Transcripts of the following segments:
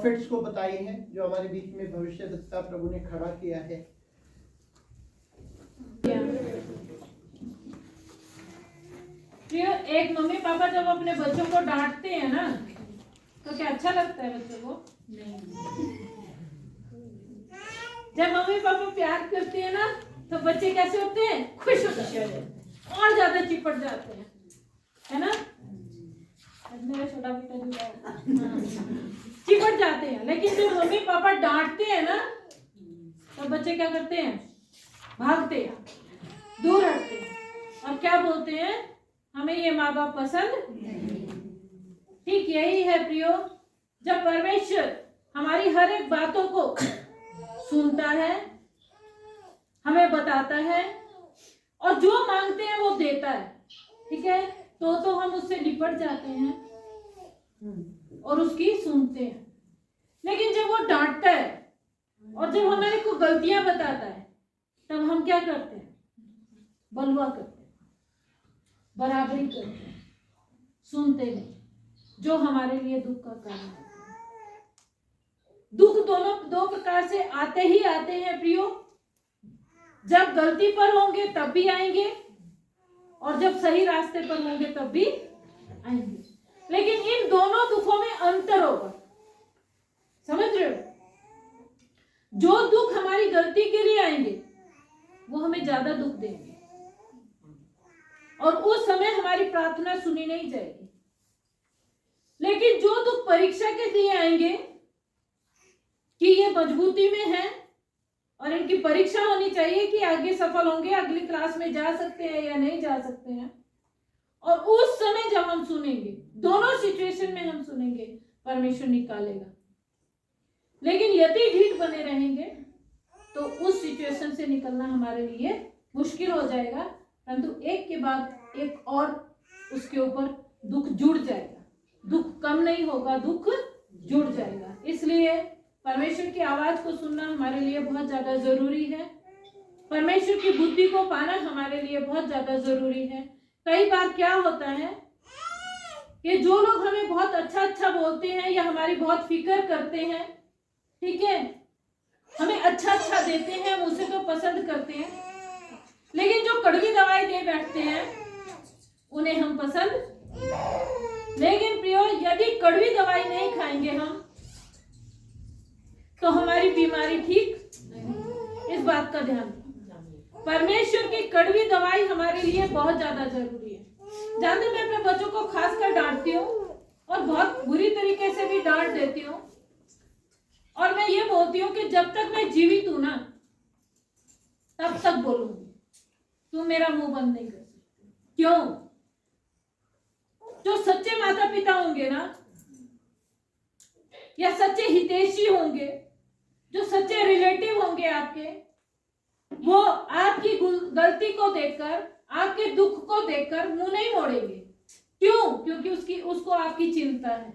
Profits को बताई हैं जो हमारे बीच में भविष्यद्वक्ता प्रभु ने खड़ा किया है। एक मम्मी पापा जब अपने बच्चों को डांटते हैं ना तो क्या अच्छा लगता है बच्चों को? नहीं। जब मम्मी पापा प्यार करते हैं ना तो बच्चे कैसे होते हैं? खुश हो जाते हैं और ज्यादा चिपट जाते हैं, है ना? मेरा छोटा बेटा चिपट जाते हैं। लेकिन जब मम्मी पापा डांटते हैं ना तो बच्चे क्या करते हैं? भागते हैं, दूर हटते हैं और क्या बोलते हैं? हमें ये माँ बाप पसंद नहीं। ठीक यही है प्रियो, जब परमेश्वर हमारी हर एक बातों को सुनता है, हमें बताता है और जो मांगते हैं वो देता है, ठीक है, तो हम उससे निपट जाते हैं और उसकी सुनते हैं। लेकिन जब वो डांटता है और जब हमारे को गलतियां बताता है तब हम क्या करते हैं? बलवा करते हैं, बराबरी करते हैं, सुनते नहीं, जो हमारे लिए दुख का कारण है। दुख दो प्रकार से आते ही आते हैं प्रियो, जब गलती पर होंगे तब भी आएंगे और जब सही रास्ते पर होंगे तब भी आएंगे। लेकिन इन दोनों दुखों में अंतर होगा, समझ रहे हो? जो दुख हमारी गलती के लिए आएंगे वो हमें ज्यादा दुख देंगे और उस समय हमारी प्रार्थना सुनी नहीं जाएगी। लेकिन जो दुख परीक्षा के लिए आएंगे कि ये मजबूती में है और इनकी परीक्षा होनी चाहिए कि आगे सफल होंगे, अगली क्लास में जा सकते हैं या नहीं जा सकते हैं, और उस समय जब हम सुनेंगे, दोनों सिचुएशन में हम सुनेंगे, परमेश्वर निकालेगा। लेकिन यदि ढीठ बने रहेंगे तो उस सिचुएशन से निकलना हमारे लिए मुश्किल हो जाएगा, परंतु एक के बाद एक और उसके ऊपर दुख जुड़ जाएगा। दुख कम नहीं होगा, दुख जुड़ जाएगा। इसलिए परमेश्वर की आवाज को सुनना हमारे लिए बहुत ज्यादा जरूरी है। परमेश्वर की बुद्धि को पाना हमारे लिए बहुत ज्यादा जरूरी है। कई बार क्या होता है कि जो लोग हमें बहुत अच्छा बोलते हैं या हमारी बहुत फिक्र करते हैं, ठीक है, हमें अच्छा देते हैं, हम उसे तो पसंद करते हैं, लेकिन जो कड़वी दवाई दे बैठते हैं उन्हें हम पसंद। लेकिन प्रियो, यदि कड़वी दवाई नहीं खाएंगे हम तो हमारी बीमारी ठीक नहीं। इस बात का ध्यान, परमेश्वर की कड़वी दवाई हमारे लिए बहुत ज्यादा जरूरी है। जानते, मैं अपने बच्चों को खासकर डांटती हूँ और बहुत बुरी तरीके से भी डांट देती हूँ, और मैं ये बोलती हूँ कि जब तक मैं जीवित हूं ना तब तक बोलूंगी, तुम मेरा मुंह बंद नहीं कर सकते। क्यों? जो सच्चे माता पिता होंगे ना, या सच्चे हितैषी होंगे, जो सच्चे रिलेटिव होंगे आपके, वो आपकी गलती को देखकर, आपके दुख को देखकर मुंह नहीं मोड़ेंगे। क्यों? क्योंकि उसको आपकी चिंता है।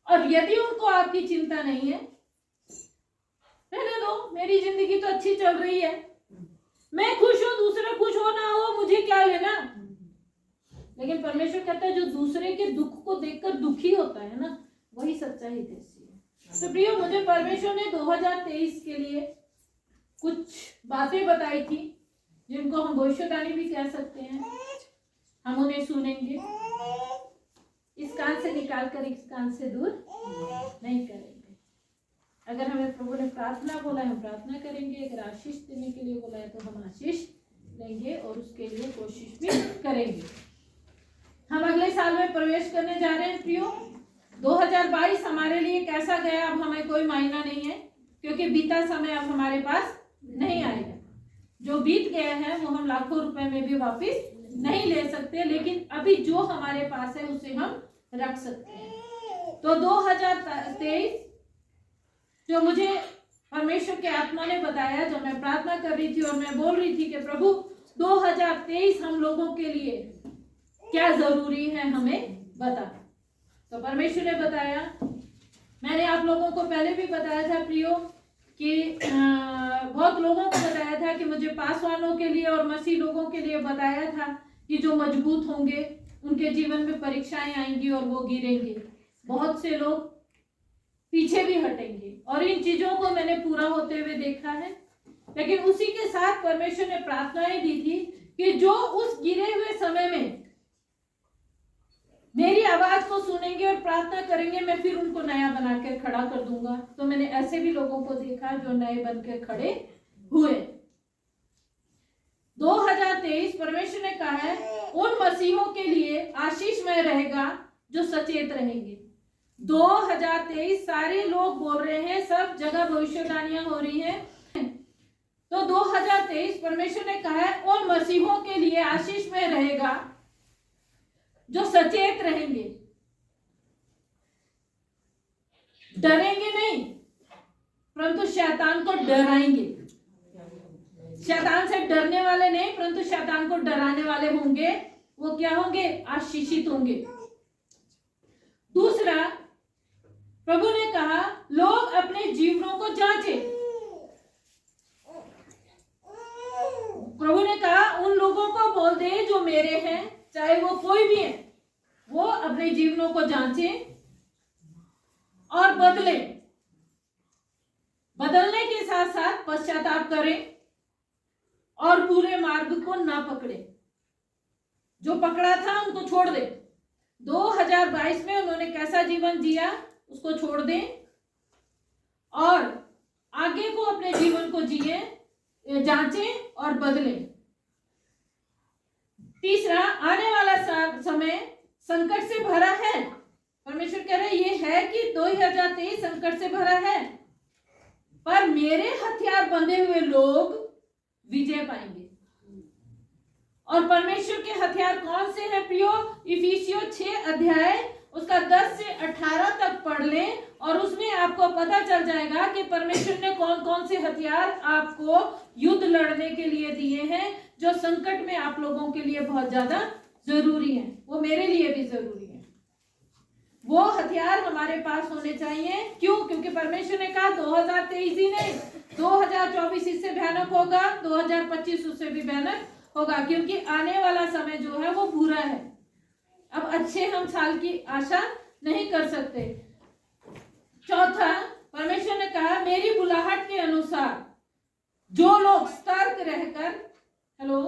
और यदि उनको आपकी चिंता नहीं है, रहने दो, मेरी जिंदगी तो अच्छी चल रही है, मैं खुश हूं, दूसरा खुश हो ना हो, मुझे क्या लेना। लेकिन परमेश्वर कहता है जो दूसरे के दुख को देखकर दुखी होता है ना, वही सच्चा हितैषी है। तो प्रियो, मुझे परमेश्वर ने 2023 के लिए कुछ बातें बताई थी जिनको हम भविष्यवाणी भी कह सकते हैं। हम उन्हें सुनेंगे, इस कान से निकाल कर इस कान से दूर नहीं करेंगे। अगर हमें प्रभु ने प्रार्थना बोला है, हम प्रार्थना करेंगे। अगर आशीष देने के लिए बोला है तो हम आशीष लेंगे और उसके लिए कोशिश भी करेंगे। हम अगले साल में प्रवेश करने जा रहे हैं प्रियो। 2022 हमारे लिए कैसा गया अब हमें कोई मायना नहीं है, क्योंकि बीता समय अब हमारे पास नहीं आएगा। जो बीत गया है वो हम लाखों रुपए में भी वापस नहीं ले सकते, लेकिन अभी जो हमारे पास है उसे हम रख सकते हैं। तो 2023 जो मुझे परमेश्वर के आत्मा ने बताया, जब मैं प्रार्थना कर रही थी और मैं बोल रही थी कि प्रभु 2023 हम लोगों के लिए क्या जरूरी है हमें बता, तो परमेश्वर ने बताया। मैंने आप लोगों को पहले भी बताया था प्रियो कि बहुत लोगों को बताया था कि मुझे पासवानों के लिए और मसीह लोगों के लिए बताया था कि जो मजबूत होंगे उनके जीवन में परीक्षाएं आएंगी और वो गिरेंगे। बहुत से लोग पीछे भी हटेंगे। और इन चीजों को मैंने पूरा होते हुए देखा है। लेकिन उसी के साथ परमेश्वर ने प्रार्थनाएं दी थी कि जो उस गिरे हुए समय में मेरी आवाज को सुनेंगे और प्रार्थना करेंगे, मैं फिर उनको नया बनाकर खड़ा कर दूंगा। तो मैंने ऐसे भी लोगों को देखा जो नए बनकर खड़े हुए। 2023 परमेश्वर ने कहा है उन मसीहों के लिए आशीषमय रहेगा जो सचेत रहेंगे। 2023 सारे लोग बोल रहे हैं, सब जगह भविष्यवाणियां हो रही हैं। तो 2023 परमेश्वर ने कहा है उन मसीहों के लिए आशीषमय रहेगा जो सचेत रहेंगे, डरेंगे नहीं परंतु शैतान को डराएंगे। शैतान से डरने वाले नहीं परंतु शैतान को डराने वाले होंगे। वो क्या होंगे? आशीषित होंगे। दूसरा, प्रभु ने कहा लोग अपने जीवनों को जांचें। प्रभु ने कहा उन लोगों को बोल दे जो मेरे हैं, चाहे वो कोई भी है, वो अपने जीवनों को जांचें और बदलें। बदलने के साथ साथ पश्चाताप करें और पूरे मार्ग को ना पकड़े। जो पकड़ा था उनको छोड़ दे। 2022 में उन्होंने कैसा जीवन जिया उसको छोड़ दें और आगे को अपने जीवन को जिए, जांचें और बदलें। तीसरा, आने वाला समय संकट से भरा है। परमेश्वर कह रहे ये है कि 2023 संकट से भरा है, पर मेरे हथियार बंधे हुए लोग विजय पाएंगे। और परमेश्वर के हथियार कौन से हैं प्रियो? इफिसियों 6 अध्याय उसका 10 से 18 तक पढ़ लें और उसमें आपको पता चल जाएगा कि परमेश्वर ने कौन कौन से हथियार आपको युद्ध लड़ने के लिए दिए हैं, जो संकट में आप लोगों के लिए बहुत ज्यादा जरूरी है। वो मेरे लिए भी जरूरी है। वो हथियार हमारे पास होने चाहिए। क्यों? क्योंकि परमेश्वर ने कहा 2023 ही नहीं, 2024 इससे भयानक होगा, 2025 उससे भी भयानक होगा, क्योंकि आने वाला समय जो है वो बुरा है। अब अच्छे हम साल की आशा नहीं कर सकते। चौथा, परमेश्वर ने कहा मेरी बुलाहट के अनुसार जो लोग सतर्क रहकर, हेलो,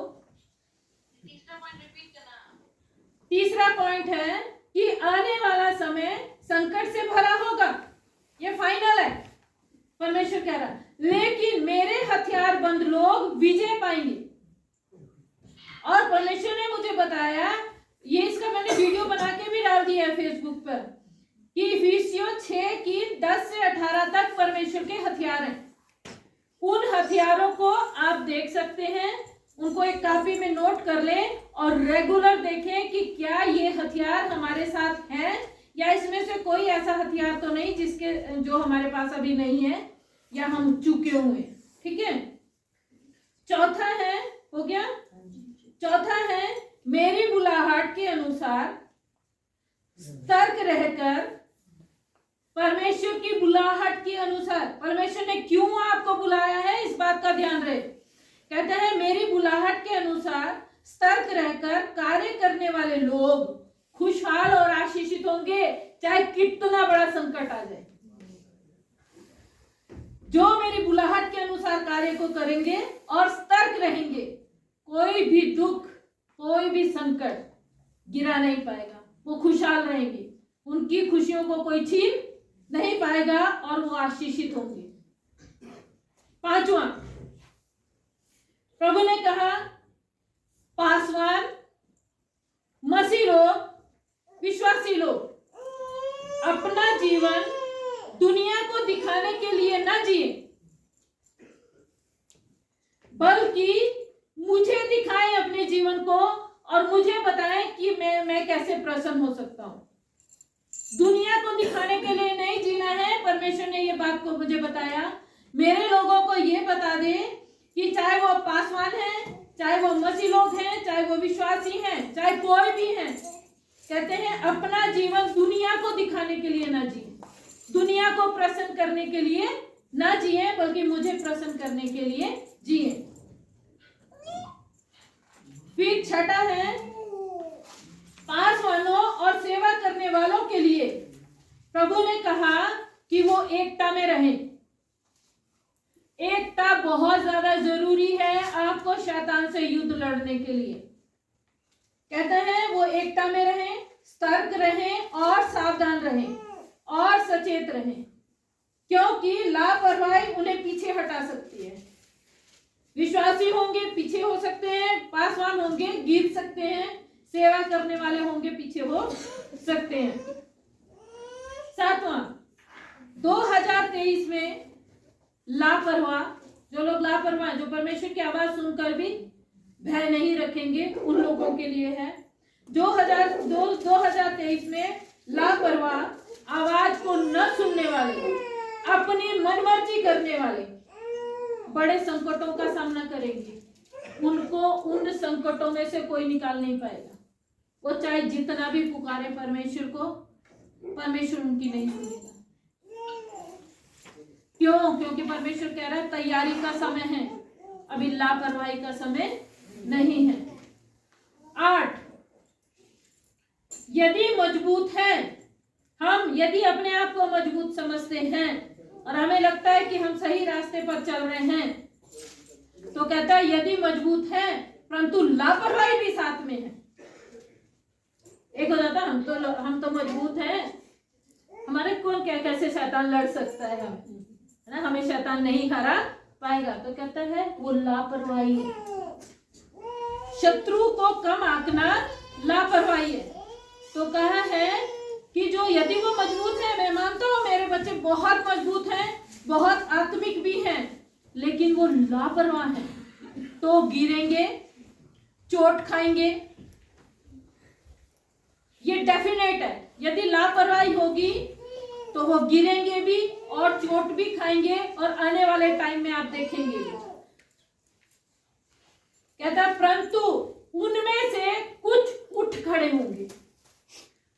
तीसरा पॉइंट है कि आने वाला समय संकट से भरा होगा। ये फाइनल है। परमेश्वर कह रहा लेकिन मेरे हथियार बंद लोग विजय पाएंगे। और परमेश्वर ने मुझे बताया, ये इसका मैंने वीडियो बना के भी डाल दिया है फेसबुक पर, कि इफिसियों 6 की 10 से 18 तक परमेश्वर के हथियार हैं। उन हथियारों को आप देख सकते हैं, उनको एक कॉपी में नोट कर लें और रेगुलर देखें कि क्या ये हथियार हमारे साथ हैं या इसमें से कोई ऐसा हथियार तो नहीं जिसके जो हमारे पास अभी नहीं है या हम चूके हुए। ठीक है। चौथा है, हो गया, चौथा है मेरी बुलाहट के अनुसार सतर्क रहकर, परमेश्वर की बुलाहट के अनुसार। परमेश्वर ने क्यों आपको बुलाया है इस बात का ध्यान रहे। कहते हैं मेरी बुलाहट के अनुसार सतर्क रहकर कार्य करने वाले लोग खुशहाल और आशीषित होंगे, चाहे कितना बड़ा संकट आ जाए। जो मेरी बुलाहट के अनुसार कार्य को करेंगे और सतर्क रहेंगे, कोई भी दुख, कोई भी संकट गिरा नहीं पाएगा। वो खुशहाल रहेंगे, उनकी खुशियों को कोई छीन नहीं पाएगा और वो आशीषित होंगे। पांचवा, प्रभु ने कहा पासवान, मसीह लोग, विश्वासी लोग अपना जीवन दुनिया को दिखाने के लिए न जिए, बल्कि मुझे दिखाएं अपने जीवन को और मुझे बताएं कि मैं कैसे प्रसन्न हो सकता हूं। दुनिया को दिखाने के लिए नहीं जीना है। परमेश्वर ने ये बात को मुझे बताया। मेरे लोगों को ये बता दे कि चाहे वो पासवान हैं, चाहे वो मसीह लोग हैं, चाहे वो विश्वासी हैं, चाहे कोई भी हैं, कहते हैं अपना जीवन दुनिया को दिखाने के लिए ना जिए, दुनिया को प्रसन्न करने के लिए ना जिए, बल्कि मुझे प्रसन्न करने के लिए जिए। फिर छठा है पासवानों और सेवा करने वालों के लिए प्रभु ने कहा कि वो एकता में रहें। एकता बहुत ज्यादा जरूरी है आपको शैतान से युद्ध लड़ने के लिए। कहते हैं वो एकता में रहें, सतर्क रहें और सावधान रहें और सचेत रहें, क्योंकि लापरवाही उन्हें पीछे हटा सकती है। विश्वासी होंगे पीछे हो सकते हैं, पासवान होंगे गिर सकते हैं, सेवा करने वाले होंगे पीछे हो सकते हैं। सातवां, 2023 में लापरवाह, जो लोग लापरवाह, जो परमेश्वर की आवाज सुनकर भी भय नहीं रखेंगे, उन लोगों के लिए है। 2023 में लापरवाह, आवाज को न सुनने वाले, अपनी मनमर्जी करने वाले बड़े संकटों का सामना करेंगे। उनको उन संकटों में से कोई निकाल नहीं पाएगा। वो चाहे जितना भी पुकारे परमेश्वर को, परमेश्वर उनकी नहीं सुनेगा। क्यों? क्योंकि परमेश्वर कह रहा है तैयारी का समय है, अभी लापरवाही का समय नहीं है। 8, यदि मजबूत है, हम यदि अपने आप को मजबूत समझते हैं और हमें लगता है कि हम सही रास्ते पर चल रहे हैं, तो कहता है यदि मजबूत है परंतु लापरवाही भी साथ में है। एक हो जाता हम तो मजबूत हैं, हमारे को क्या कैसे शैतान लड़ सकता है, है ना, हमें शैतान नहीं हरा पाएगा। तो कहता है वो लापरवाही है। शत्रु को कम आंकना लापरवाही है। तो कहा है कि जो यदि वो मजबूत है, मैं मानता हूं मेरे बच्चे बहुत मजबूत हैं, बहुत आत्मिक भी हैं, लेकिन वो लापरवाह हैं तो गिरेंगे, चोट खाएंगे, ये डेफिनेट है। यदि लापरवाही होगी तो वो गिरेंगे भी और चोट भी खाएंगे और आने वाले टाइम में आप देखेंगे। कहता है परंतु उनमें से कुछ उठ खड़े होंगे,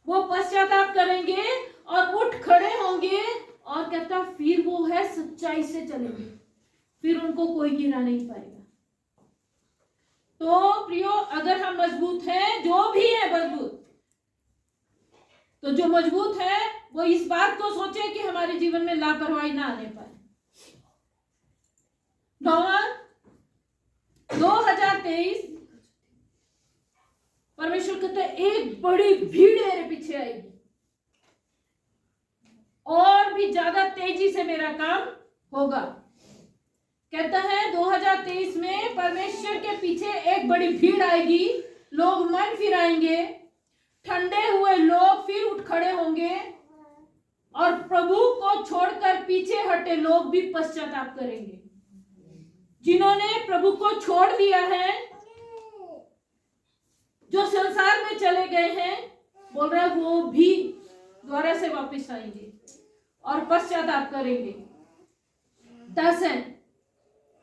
वो पश्चाताप करेंगे और उठ खड़े होंगे, और कहता फिर वो है सच्चाई से चलेंगे, फिर उनको कोई गिरा नहीं पाएगा। तो प्रियो, अगर हम मजबूत हैं, जो भी है मजबूत, तो जो मजबूत है वो इस बात को सोचे कि हमारे जीवन में लापरवाही ना आने पाए। 2023 परमेश्वर कहते हैं एक बड़ी भीड़ मेरे पीछे आएगी और भी ज्यादा तेजी से मेरा काम होगा। कहता है 2023 में परमेश्वर के पीछे एक बड़ी भीड़ आएगी, लोग मन फिराएंगे, ठंडे हुए लोग फिर उठ खड़े होंगे और प्रभु को छोड़कर पीछे हटे लोग भी पश्चाताप करेंगे। जिन्होंने प्रभु को छोड़ दिया है, जो संसार में चले गए हैं, बोल रहा है वो भी दोबारा से वापस आएंगे और पश्चाताप करेंगे। 10 है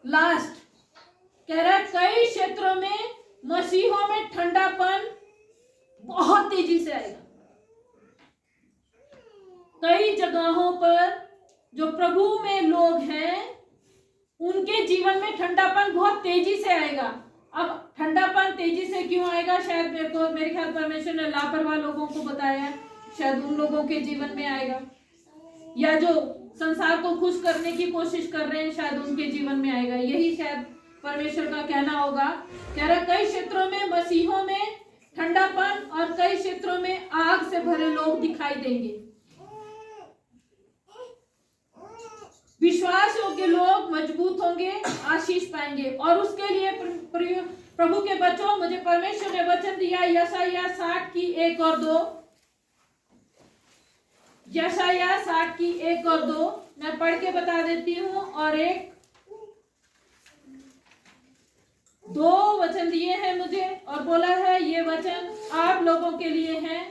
लास्ट, कह रहा है कई क्षेत्रों में मसीहों में ठंडापन बहुत तेजी से आएगा। कई जगहों पर जो प्रभु में लोग हैं उनके जीवन में ठंडापन बहुत तेजी से आएगा। अब ठंडापन तेजी से क्यों आएगा? शायद मेरे ख्याल परमेश्वर ने लापरवाह लोगों को बताया, शायद उन लोगों के जीवन में आएगा, या जो संसार को खुश करने की कोशिश कर रहे हैं शायद उनके जीवन में आएगा। यही शायद परमेश्वर का कहना होगा। कह रहा कई क्षेत्रों में मसीहों में ठंडापन और कई क्षेत्रों में आग से भरे लोग दिखाई देंगे। विश्वास योग्य लोग मजबूत होंगे, आशीष पाएंगे। और उसके लिए प्रभु के बच्चों, मुझे परमेश्वर ने वचन दिया यशायाह 60 की 1 और 2। यशायाह 60 की 1 और 2 मैं पढ़ के बता देती हूँ। और 2 वचन दिए हैं मुझे और बोला है ये वचन आप लोगों के लिए हैं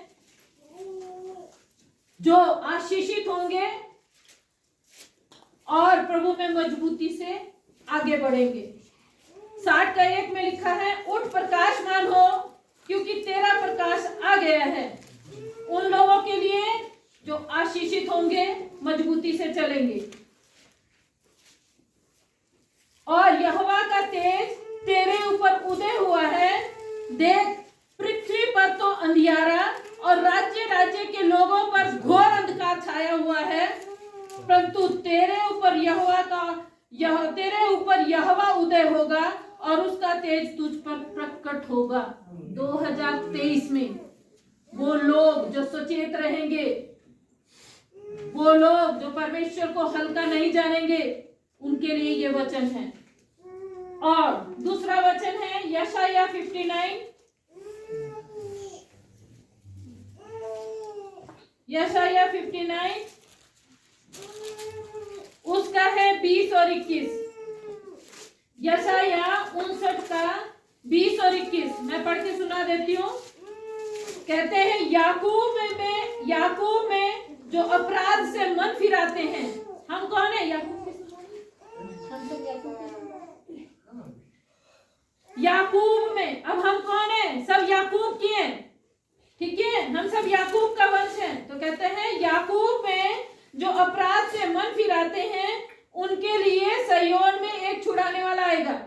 जो आशीषित होंगे और प्रभु में मजबूती से आगे बढ़ेंगे। 60 का 1 में लिखा है उठ प्रकाशमान हो क्योंकि तेरा प्रकाश आ गया है। उन लोगों के लिए जो आशीषित होंगे, मजबूती से चलेंगे। और यहोवा का तेज तेरे ऊपर उदय हुआ है। देख पृथ्वी पर तो अंधियारा और राज्य राज्य के लोगों पर घोर अंधकार छाया हुआ है। परंतु तेरे ऊपर यहोवा उदय होगा और उसका तेज तुझ पर प्रकट होगा। 2023 में वो लोग जो सचेत रहेंगे, वो लोग जो परमेश्वर को हल्का नहीं जानेंगे, उनके लिए ये वचन है। और दूसरा वचन है यशायाह 59, यशायाह 59 उसका है 20 और 21। यशायाह 59 का 20 और 21 मैं पढ़ के सुना देती हूँ। कहते हैं याकूब में जो अपराध से मन फिराते हैं। हम कौन है? याकूब में। अब हम कौन है? सब याकूब की हैं, ठीक है, हम सब याकूब का वंश हैं। तो कहते हैं याकूब में जो अपराध से मन फिराते हैं, उनके लिए सिय्योन में एक छुड़ाने वाला आएगा।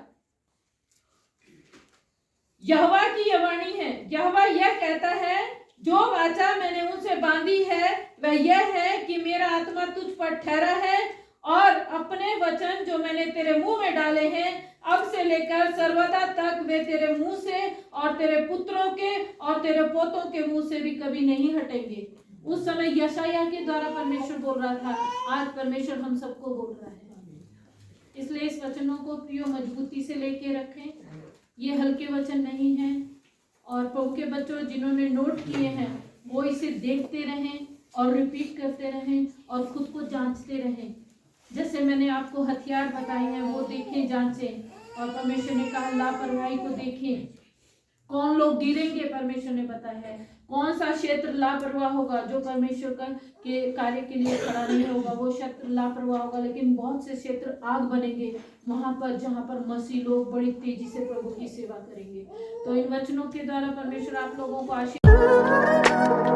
यहोवा की यह वाणी है, यहोवा यह कहता है, जो वाचा मैंने उनसे बांधी है वह यह है कि मेरा आत्मा तुझ पर ठहरा है और अपने वचन जो मैंने तेरे मुंह में डाले हैं, अब से लेकर सर्वदा तक वे तेरे मुंह से और तेरे पुत्रों के और तेरे पोतों के मुंह से भी कभी नहीं हटेंगे। उस समय यशायाह के द्वारा परमेश्वर बोल रहा था, आज परमेश्वर हम सबको बोल रहा है। इसलिए इस वचनों को प्रियो मजबूती से लेके रखें। ये हल्के वचन नहीं है। और प्रभु के बच्चों जिन्होंने नोट किए हैं, वो इसे देखते रहें और रिपीट करते रहें और खुद को जांचते रहें। जैसे मैंने आपको हथियार बताए हैं, वो देखें, जांचें। और परमेश्वर ने कहा लापरवाही को देखें। कौन लोग गिरेंगे? परमेश्वर ने बताया है। कौन सा क्षेत्र लापरवाह होगा? जो परमेश्वर के कार्य के लिए खड़ा नहीं होगा, वो क्षेत्र लापरवाह होगा। लेकिन बहुत से क्षेत्र आग बनेंगे वहां पर, जहां पर मसीह लोग बड़ी तेजी से प्रभु की सेवा करेंगे। तो इन वचनों के द्वारा परमेश्वर आप लोगों को आशीर्वाद